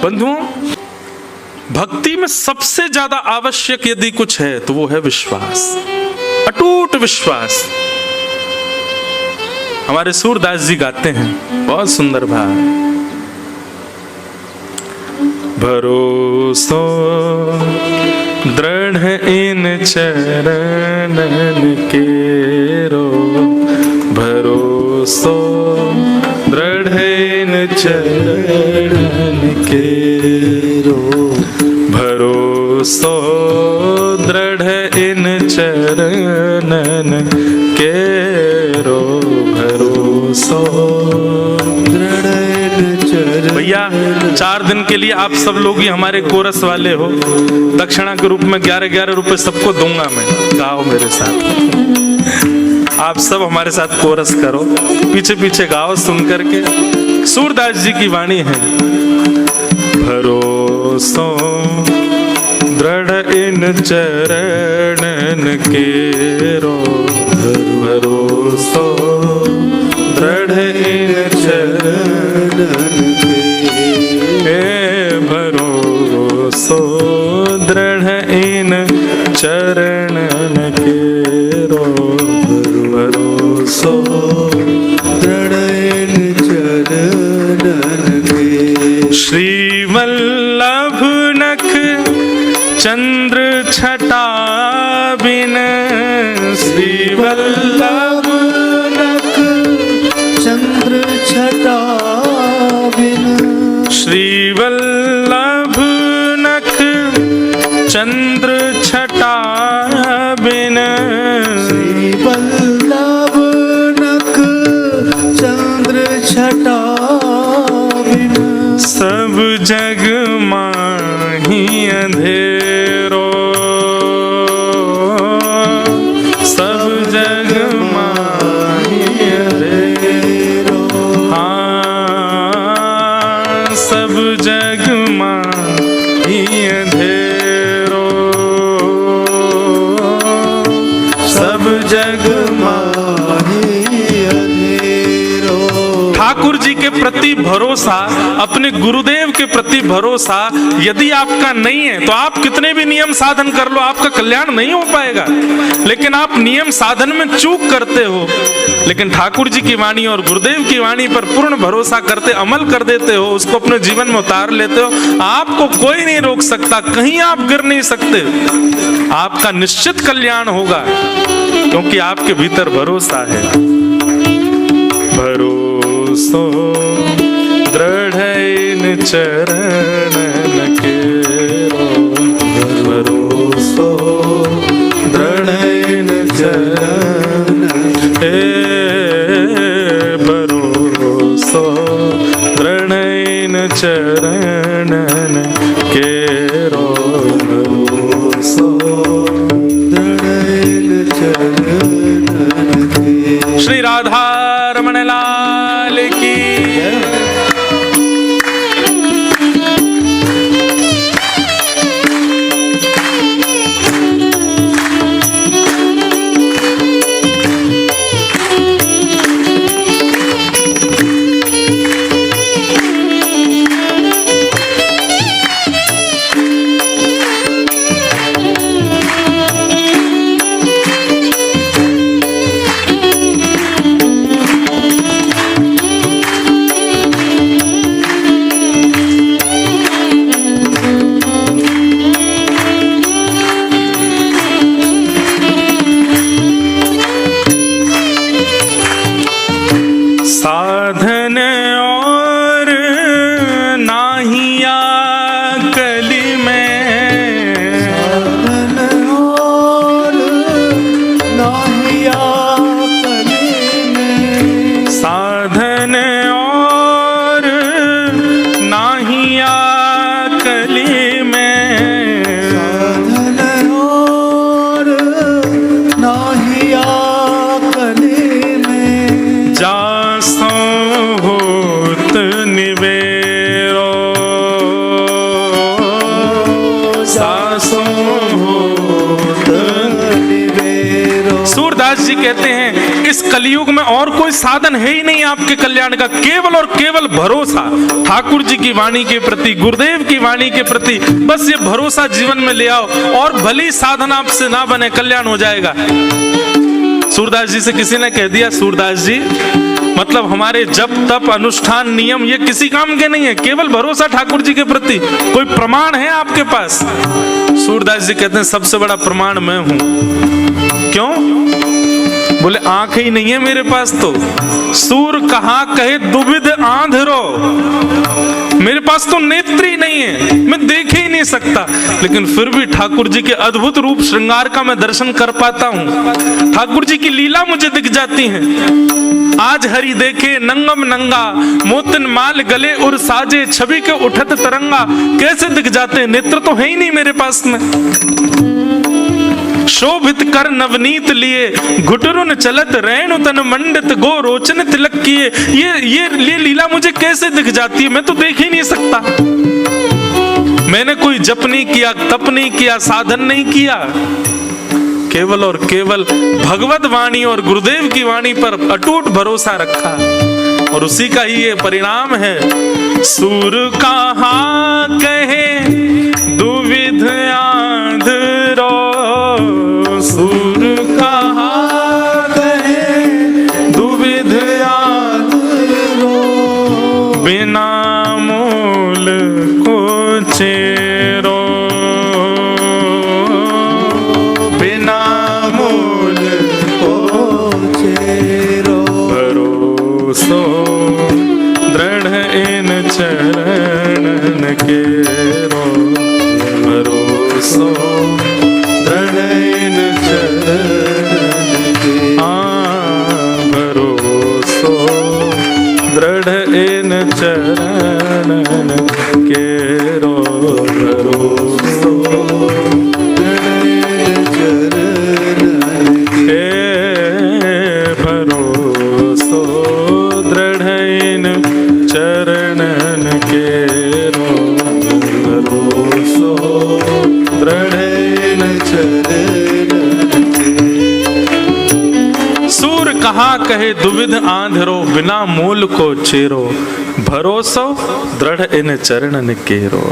बंधुओं, भक्ति में सबसे ज्यादा आवश्यक यदि कुछ है तो वो है विश्वास, अटूट विश्वास। हमारे सूरदास जी गाते हैं, बहुत सुंदर भाव। भरोसो दृढ़ इन चरणन केरो, भरोसो दृढ़ इन चरणन केरो, भरोसो दृढ़ इन चरणन केरो, भरोसो दृढ़ इन चरणन। भैया 4 दिन के लिए आप सब लोग ही हमारे कोरस वाले हो, दक्षिणा के रूप में 11-11 रुपए सबको दूंगा मैं, गाओ मेरे साथ। आप सब हमारे साथ कोरस करो, पीछे पीछे गाओ सुन करके। सूरदास जी की वाणी है, भरोसो दृढ़ इन चरणन केरो, भरोसो दृढ़ इन चरणन के, भरोसो दृढ़ इन चरणन केरो, भरोसो दृढ़ इन चरणन के। श्री वल्लभ नख चंद्र छटा बिन, श्री वल्लभ नख चंद्र छटा बिन, श्री वल्लभ नख चंद्र छटा बिन, श्री वल्लभ नख चंद्र छटा बिन, सब जग माही अंधेरो, सब जग माही अंधेरो, हाँ सब जग माही अंधेरो, सब जग माही अंधेरो। ठाकुर जी के प्रति भरोसा, अपने गुरुदेव के प्रति भरोसा यदि आपका नहीं है तो आप कितने भी नियम साधन कर लो, आपका कल्याण नहीं हो पाएगा। लेकिन आप नियम साधन में चूक करते हो, लेकिन ठाकुर जी की वाणी और गुरुदेव की वाणी पर पूर्ण भरोसा करते, अमल कर देते हो, उसको अपने जीवन में उतार लेते हो, आपको कोई नहीं रोक सकता, कहीं आप गिर नहीं सकते। आपका निश्चित कल्याण होगा, क्योंकि आपके भीतर भरोसा है। भरोसो दृढ़ इन चरणन केरो, भरोसो दृढ़ इन चरणन के, भरोसो दृढ़ इन चरणन केरो, भरोसो दृढ़ इन चरणन के। श्री राधा रमण लाल की। साधन और नाहिया कली में, साधन और नाहिया कली में, साधन और नाहिया कली में, साधन और नाहिया कली में, जा होत निवेरो, सासों होत निवेरो। सूरदास जी कहते हैं इस कलयुग में और कोई साधन है ही नहीं आपके कल्याण का, केवल और केवल भरोसा ठाकुर जी की वाणी के प्रति, गुरुदेव की वाणी के प्रति। बस ये भरोसा जीवन में ले आओ और भली साधन आपसे ना बने, कल्याण हो जाएगा। सूरदास जी से किसी ने कह दिया, सूरदास जी मतलब हमारे जप तप अनुष्ठान नियम ये किसी काम के नहीं है, केवल भरोसा ठाकुर जी के प्रति, कोई प्रमाण है आपके पास? सूरदास जी कहते हैं सबसे बड़ा प्रमाण मैं हूं। क्यों? बोले आंख ही नहीं है मेरे पास तो। सूर कहा कहे दुविध आंधरो, मेरे पास तो नेत्र ही नहीं है, मैं देख ही नहीं सकता, लेकिन फिर भी ठाकुर जी के अद्भुत रूप श्रृंगार का मैं दर्शन कर पाता हूं। ठाकुर जी की लीला मुझे दिख जाती है। आज हरि देखे नंगम नंगा, मोतिन माल गले और साजे, छवि के उठत तरंगा, कैसे दिख जाते? नेत्र तो है ही नहीं मेरे पास में। शोभित कर नवनीत लिए, घुटरुन चलत रैणु तन मंडित, गो रोचन तिलक किए, ये लीला मुझे कैसे दिख जाती है? मैं तो देख ही नहीं सकता। मैंने कोई जप नहीं किया, तप नहीं किया, साधन नहीं किया, केवल और केवल भगवत वाणी और गुरुदेव की वाणी पर अटूट भरोसा रखा, और उसी का ही ये परिणाम है। सूर कहा कहे दुविध आंधरो, सूर कहा कहे दुविध आंधरो, बिना मूल को चेरो, बिना मूल को चेरो, भरोसो दृढ़ इन चरणन केरो, भरोसो दृढ़ इन चरणन के, भरोसो दृढ़ इन चरणन केरो, भरोसो दृढ़ इन चरणन के, भरोसो दृढ़ इन चरणन केरो, भरोसो दृढ़ इन चरणन के। सूर कहा कहे दुविध आंधरो, बिना मूल को चेरो, भरोसो दृढ़ इन चरणन केरो।